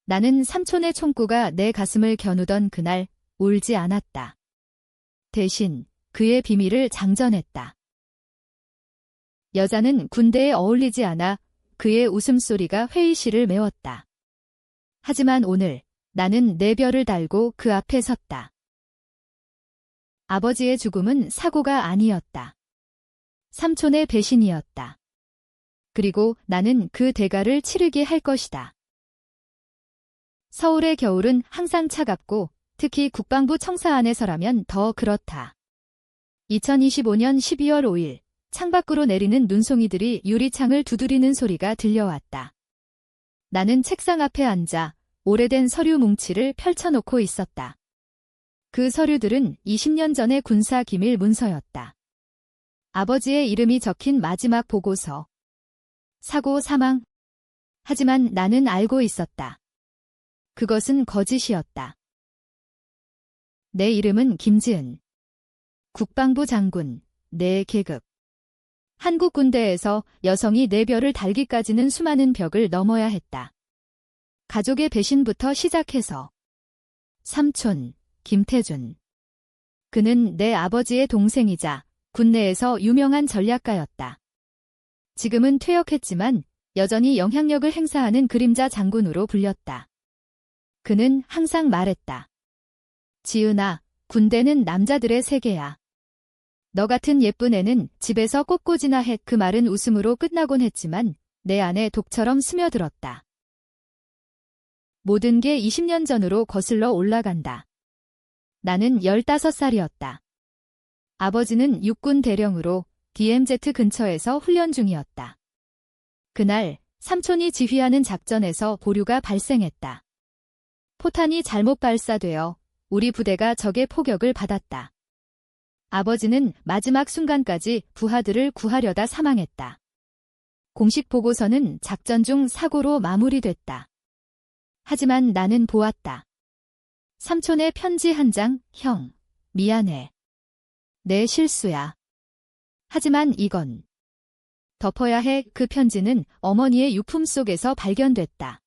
나는 삼촌의 총구가 내 가슴을 겨누던 그날 울지 않았다. 대신 그의 비밀을 장전했다. 여자는 군대에 어울리지 않아 그의 웃음소리가 회의실을 메웠다. 하지만 오늘 나는 내 별을 달고 그 앞에 섰다. 아버지의 죽음은 사고가 아니었다. 삼촌의 배신이었다. 그리고 나는 그 대가를 치르게 할 것이다. 서울의 겨울은 항상 차갑고 특히 국방부 청사 안에서라면 더 그렇다. 2025년 12월 5일 창밖으로 내리는 눈송이들이 유리창을 두드리는 소리가 들려왔다. 나는 책상 앞에 앉아 오래된 서류 뭉치를 펼쳐놓고 있었다. 그 서류들은 20년 전의 군사 기밀 문서였다. 아버지의 이름이 적힌 마지막 보고서. 사고 사망. 하지만 나는 알고 있었다. 그것은 거짓이었다. 내 이름은 김지은. 국방부 장군, 내 계급. 한국 군대에서 여성이 내 별을 달기까지는 수많은 벽을 넘어야 했다. 가족의 배신부터 시작해서. 삼촌, 김태준. 그는 내 아버지의 동생이자 군내에서 유명한 전략가였다. 지금은 퇴역했지만 여전히 영향력을 행사하는 그림자 장군으로 불렸다. 그는 항상 말했다. 지은아, 군대는 남자들의 세계야. 너 같은 예쁜 애는 집에서 꽃꽂이나 해. 그 말은 웃음으로 끝나곤 했지만 내 안에 독처럼 스며들었다. 모든 게 20년 전으로 거슬러 올라간다. 나는 15살이었다. 아버지는 육군 대령으로 DMZ 근처에서 훈련 중이었다. 그날 삼촌이 지휘하는 작전에서 보류가 발생했다. 포탄이 잘못 발사되어 우리 부대가 적의 포격을 받았다. 아버지는 마지막 순간까지 부하들을 구하려다 사망했다. 공식 보고서는 작전 중 사고로 마무리됐다. 하지만 나는 보았다. 삼촌의 편지 한 장, 형, 미안해. 내 실수야. 하지만 이건 덮어야 해. 그 편지는 어머니의 유품 속에서 발견됐다.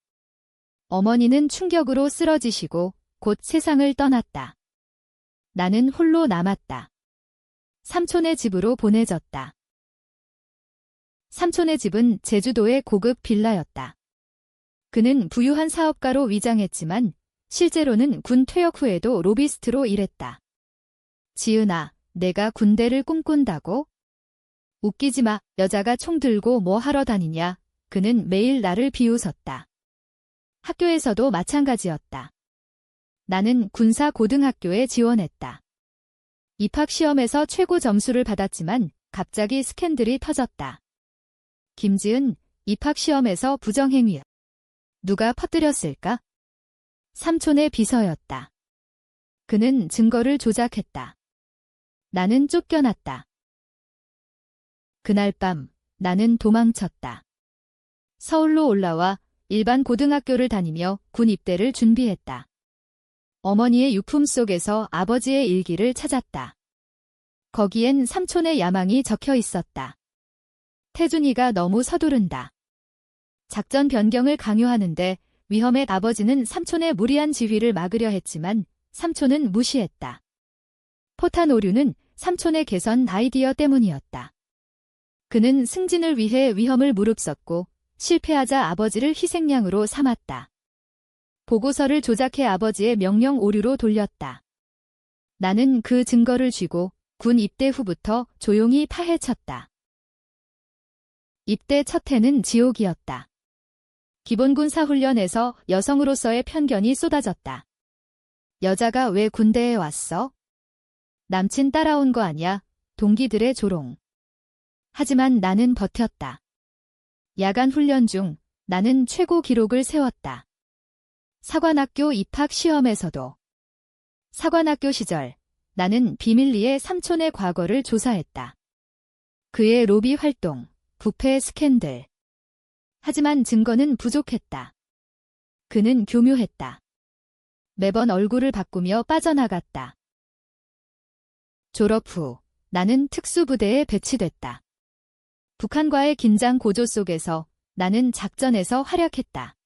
어머니는 충격으로 쓰러지시고 곧 세상을 떠났다. 나는 홀로 남았다. 삼촌의 집으로 보내졌다. 삼촌의 집은 제주도의 고급 빌라였다. 그는 부유한 사업가로 위장했지만 실제로는 군 퇴역 후에도 로비스트로 일했다. 지은아, 내가 군대를 꿈꾼다고? 웃기지 마. 여자가 총 들고 뭐 하러 다니냐. 그는 매일 나를 비웃었다. 학교에서도 마찬가지였다. 나는 군사고등학교에 지원했다. 입학시험에서 최고 점수를 받았지만 갑자기 스캔들이 터졌다. 김지은, 입학시험에서 부정행위. 누가 퍼뜨렸을까? 삼촌의 비서였다. 그는 증거를 조작했다. 나는 쫓겨났다. 그날 밤 나는 도망쳤다. 서울로 올라와 일반 고등학교를 다니며 군 입대를 준비했다. 어머니의 유품 속에서 아버지의 일기를 찾았다. 거기엔 삼촌의 야망이 적혀 있었다. 태준이가 너무 서두른다. 작전 변경을 강요하는데 위험해. 아버지는 삼촌의 무리한 지휘를 막으려 했지만 삼촌은 무시했다. 포탄 오류는 삼촌의 개선 아이디어 때문이었다. 그는 승진을 위해 위험을 무릅썼고 실패하자 아버지를 희생양으로 삼았다. 보고서를 조작해 아버지의 명령 오류로 돌렸다. 나는 그 증거를 쥐고 군 입대 후부터 조용히 파헤쳤다. 입대 첫 해는 지옥이었다. 기본군사훈련에서 여성으로서의 편견이 쏟아졌다. 여자가 왜 군대에 왔어? 남친 따라온 거 아냐? 동기들의 조롱. 하지만 나는 버텼다. 야간 훈련 중 나는 최고 기록을 세웠다. 사관학교 입학 시험에서도. 사관학교 시절 나는 비밀리에 삼촌의 과거를 조사했다. 그의 로비 활동, 부패 스캔들. 하지만 증거는 부족했다. 그는 교묘했다. 매번 얼굴을 바꾸며 빠져나갔다. 졸업 후 나는 특수부대에 배치됐다. 북한과의 긴장 고조 속에서 나는 작전에서 활약했다.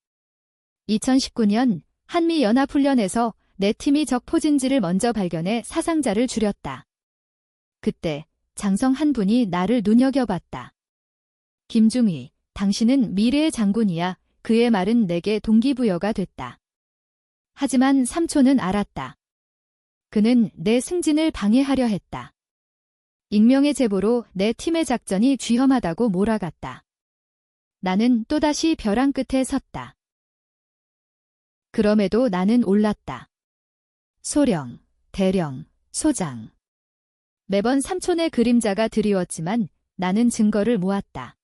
2019년 한미연합훈련에서 내 팀이 적 포진지를 먼저 발견해 사상자를 줄였다. 그때 장성 한 분이 나를 눈여겨봤다. 김중희, 당신은 미래의 장군이야. 그의 말은 내게 동기부여가 됐다. 하지만 삼촌은 알았다. 그는 내 승진을 방해하려 했다. 익명의 제보로 내 팀의 작전이 위험하다고 몰아갔다. 나는 또다시 벼랑 끝에 섰다. 그럼에도 나는 올랐다. 소령, 대령, 소장. 매번 삼촌의 그림자가 드리웠지만 나는 증거를 모았다.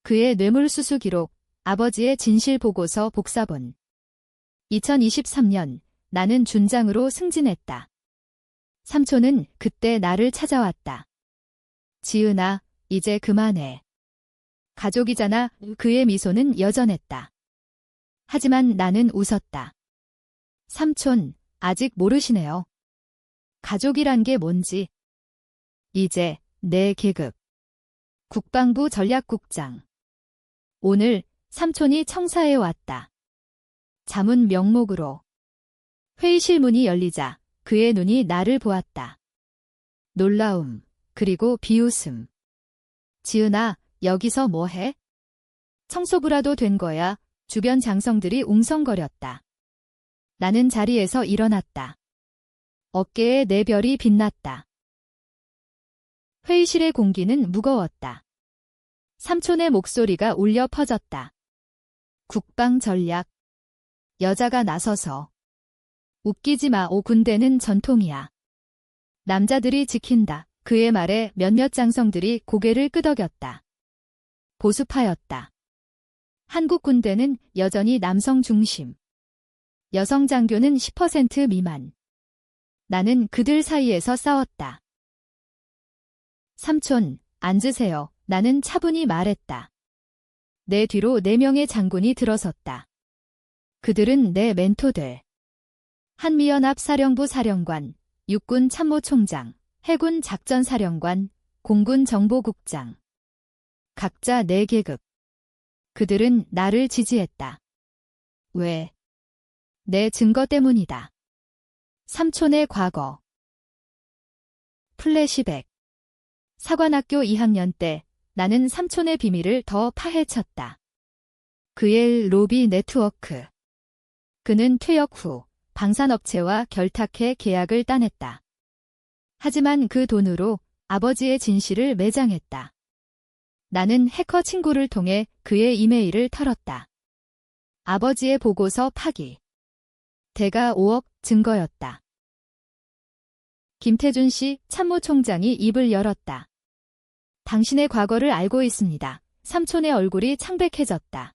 그의 뇌물수수 기록, 아버지의 진실보고서 복사본. 2023년 나는 준장으로 승진했다. 삼촌은 그때 나를 찾아왔다. 지은아, 이제 그만해. 가족이잖아. 그의 미소는 여전했다. 하지만 나는 웃었다. 삼촌, 아직 모르시네요. 가족이란 게 뭔지. 이제 내 계급. 국방부 전략국장. 오늘 삼촌이 청사에 왔다. 자문 명목으로. 회의실 문이 열리자 그의 눈이 나를 보았다. 놀라움, 그리고 비웃음. 지은아, 여기서 뭐 해? 청소부라도 된 거야. 주변 장성들이 웅성거렸다. 나는 자리에서 일어났다. 어깨에 내 별이 빛났다. 회의실의 공기는 무거웠다. 삼촌의 목소리가 울려 퍼졌다. 국방 전략. 여자가 나서서. 웃기지 마. 군대는 전통이야. 남자들이 지킨다. 그의 말에 몇몇 장성들이 고개를 끄덕였다. 보수파였다. 한국 군대는 여전히 남성 중심. 여성 장교는 10% 미만. 나는 그들 사이에서 싸웠다. 삼촌, 앉으세요. 나는 차분히 말했다. 내 뒤로 4명의 장군이 들어섰다. 그들은 내 멘토들. 한미연합 사령부 사령관, 육군 참모총장, 해군 작전사령관, 공군 정보국장. 각자 4계급. 그들은 나를 지지했다. 왜? 내 증거 때문이다. 삼촌의 과거. 플래시백. 사관학교 2학년 때 나는 삼촌의 비밀을 더 파헤쳤다. 그의 로비 네트워크. 그는 퇴역 후 방산업체와 결탁해 계약을 따냈다. 하지만 그 돈으로 아버지의 진실을 매장했다. 나는 해커 친구를 통해 그의 이메일을 털었다. 아버지의 보고서 파기. 대가 5억 증거였다. 김태준 씨 참모총장이 입을 열었다. 당신의 과거를 알고 있습니다. 삼촌의 얼굴이 창백해졌다.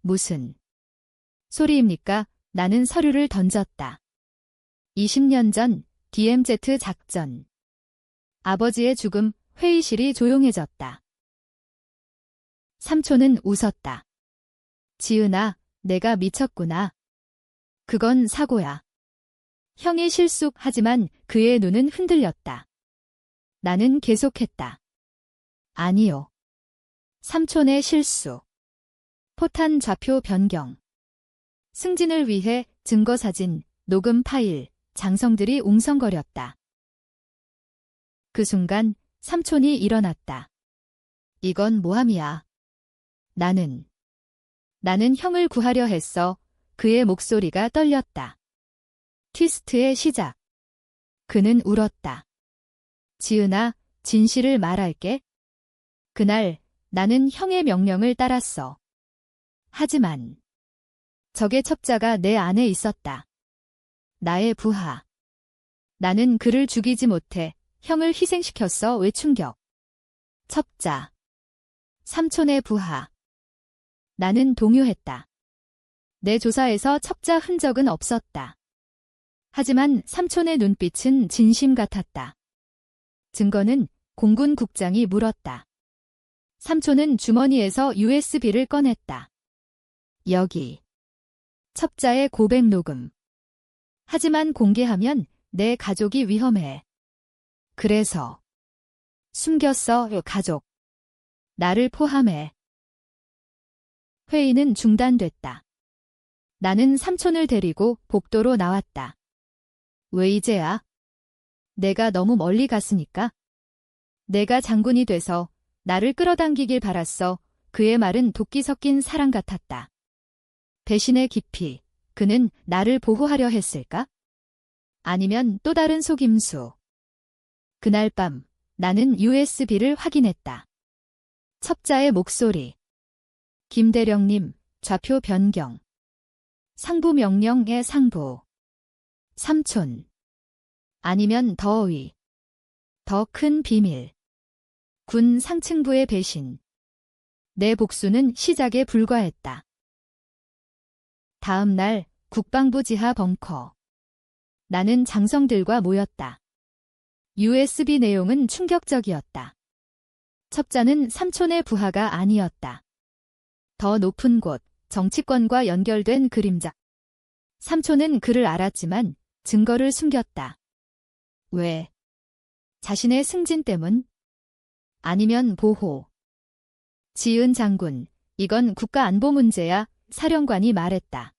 무슨 소리입니까? 나는 서류를 던졌다. 20년 전 DMZ 작전. 아버지의 죽음, 회의실이 조용해졌다. 삼촌은 웃었다. 지은아, 내가 미쳤구나. 그건 사고야. 형이 실수하지만 그의 눈은 흔들렸다. 나는 계속했다. 아니요. 삼촌의 실수. 포탄 좌표 변경. 승진을 위해 증거사진, 녹음 파일, 장성들이 웅성거렸다. 그 순간 삼촌이 일어났다. 이건 모함이야. 나는 형을 구하려 했어. 그의 목소리가 떨렸다. 트위스트의 시작. 그는 울었다. 지은아, 진실을 말할게. 그날 나는 형의 명령을 따랐어. 하지만 적의 첩자가 내 안에 있었다. 나의 부하. 나는 그를 죽이지 못해 형을 희생시켰어. 왜 충격. 첩자. 삼촌의 부하. 나는 동요했다. 내 조사에서 첩자 흔적은 없었다. 하지만 삼촌의 눈빛은 진심 같았다. 증거는 공군국장이 물었다. 삼촌은 주머니에서 USB를 꺼냈다. 여기. 첩자의 고백 녹음. 하지만 공개하면 내 가족이 위험해. 그래서 숨겼어. 가족. 나를 포함해. 회의는 중단됐다. 나는 삼촌을 데리고 복도로 나왔다. 왜 이제야? 내가 너무 멀리 갔으니까? 내가 장군이 돼서 나를 끌어당기길 바랐어. 그의 말은 도끼 섞인 사랑 같았다. 배신의 깊이, 그는 나를 보호하려 했을까? 아니면 또 다른 속임수. 그날 밤, 나는 USB를 확인했다. 첩자의 목소리. 김대령님, 좌표 변경. 상부 명령의 상부. 삼촌. 아니면 더 위. 더 큰 비밀. 군 상층부의 배신. 내 복수는 시작에 불과했다. 다음 날 국방부 지하 벙커. 나는 장성들과 모였다. USB 내용은 충격적이었다. 첩자는 삼촌의 부하가 아니었다. 더 높은 곳, 정치권과 연결된 그림자. 삼촌은 그를 알았지만 증거를 숨겼다. 왜? 자신의 승진 때문? 아니면 보호? 지은 장군, 이건 국가안보 문제야, 사령관이 말했다.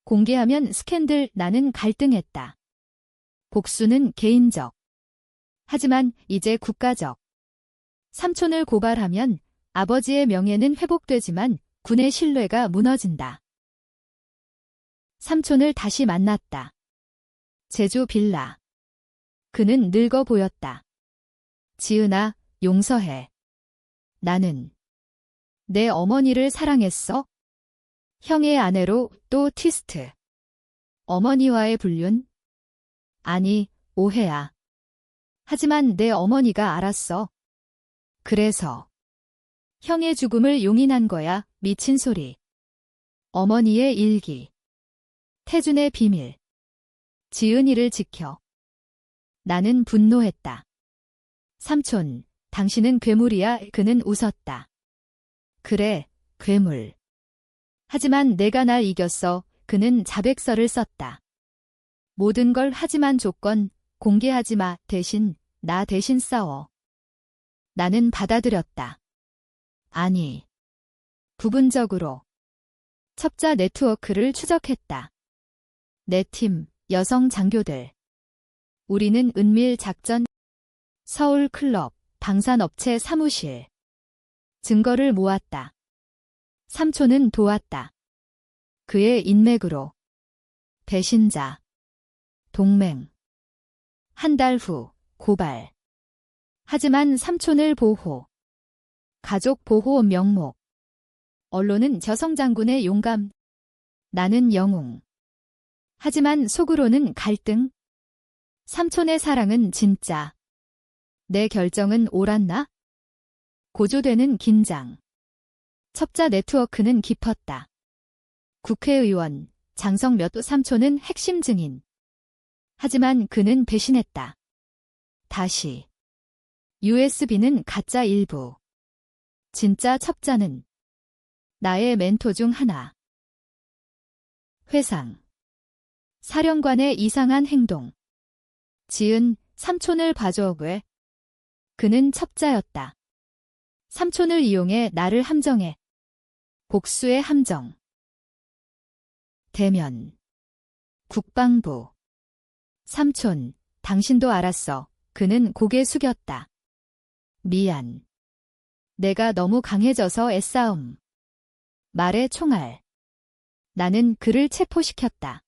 공개하면 스캔들, 나는 갈등했다. 복수는 개인적. 하지만 이제 국가적. 삼촌을 고발하면 아버지의 명예는 회복되지만 군의 신뢰가 무너진다. 삼촌을 다시 만났다. 제주 빌라. 그는 늙어 보였다. 지은아, 용서해. 나는 내 어머니를 사랑했어? 형의 아내로 또 트위스트. 어머니와의 불륜? 아니, 오해야. 하지만 내 어머니가 알았어. 그래서 형의 죽음을 용인한 거야, 미친 소리. 어머니의 일기. 태준의 비밀. 지은이를 지켜. 나는 분노했다. 삼촌, 당신은 괴물이야. 그는 웃었다. 그래, 괴물. 하지만 내가 날 이겼어. 그는 자백서를 썼다. 모든 걸 하지만 조건, 공개하지 마. 대신, 나 대신 싸워. 나는 받아들였다. 아니. 부분적으로. 첩자 네트워크를 추적했다. 내 팀, 여성 장교들. 우리는 은밀 작전, 서울 클럽, 방산업체 사무실. 증거를 모았다. 삼촌은 도왔다. 그의 인맥으로. 배신자. 동맹. 한 달 후, 고발. 하지만 삼촌을 보호. 가족 보호 명목. 언론은 저성장군의 용감. 나는 영웅. 하지만 속으로는 갈등. 삼촌의 사랑은 진짜. 내 결정은 옳았나? 고조되는 긴장. 첩자 네트워크는 깊었다. 국회의원, 장성몇 삼촌은 핵심 증인. 하지만 그는 배신했다. 다시. USB는 가짜 일부. 진짜 첩자는 나의 멘토 중 하나. 회상. 사령관의 이상한 행동. 지은, 삼촌을 봐줘. 왜? 그는 첩자였다. 삼촌을 이용해 나를 함정해. 복수의 함정. 대면. 국방부. 삼촌, 당신도 알았어. 그는 고개 숙였다. 미안. 내가 너무 강해져서 애싸움. 말의 총알. 나는 그를 체포시켰다.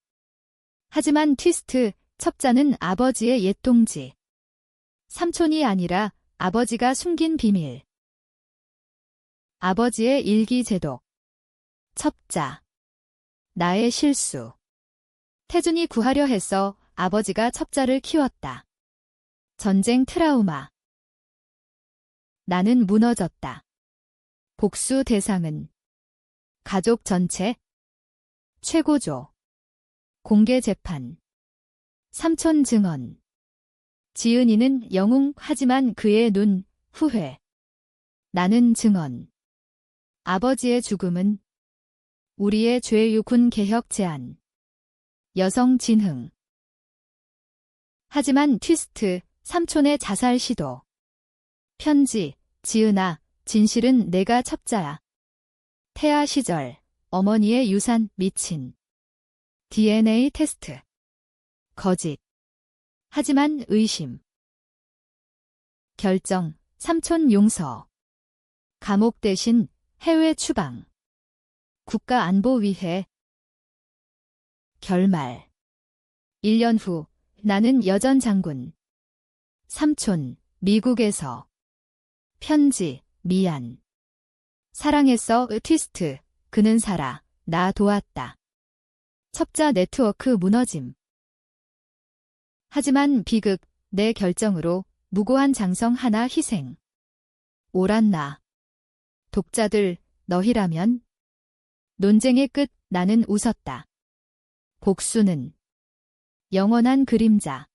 하지만 트위스트, 첩자는 아버지의 옛동지. 삼촌이 아니라 아버지가 숨긴 비밀. 아버지의 일기 제독. 첩자. 나의 실수. 태준이 구하려 해서 아버지가 첩자를 키웠다. 전쟁 트라우마. 나는 무너졌다. 복수 대상은 가족 전체. 최고조. 공개 재판. 삼촌 증언. 지은이는 영웅, 하지만 그의 눈, 후회. 나는 증언. 아버지의 죽음은 우리의 죄유 군 개혁 제안. 여성 진흥. 하지만 트위스트, 삼촌의 자살 시도. 편지, 지은아, 진실은 내가 첩자야. 태아 시절, 어머니의 유산, 미친. DNA 테스트. 거짓. 하지만 의심. 결정. 삼촌 용서. 감옥 대신 해외 추방. 국가안보위해. 결말. 1년 후, 나는 여전 장군. 삼촌, 미국에서. 편지, 미안. 사랑했어, 트위스트. 그는 살아. 나 도왔다. 첩자 네트워크 무너짐. 하지만 비극, 내 결정으로 무고한 장성 하나 희생. 옳았나. 독자들, 너희라면? 논쟁의 끝, 나는 웃었다. 복수는 영원한 그림자.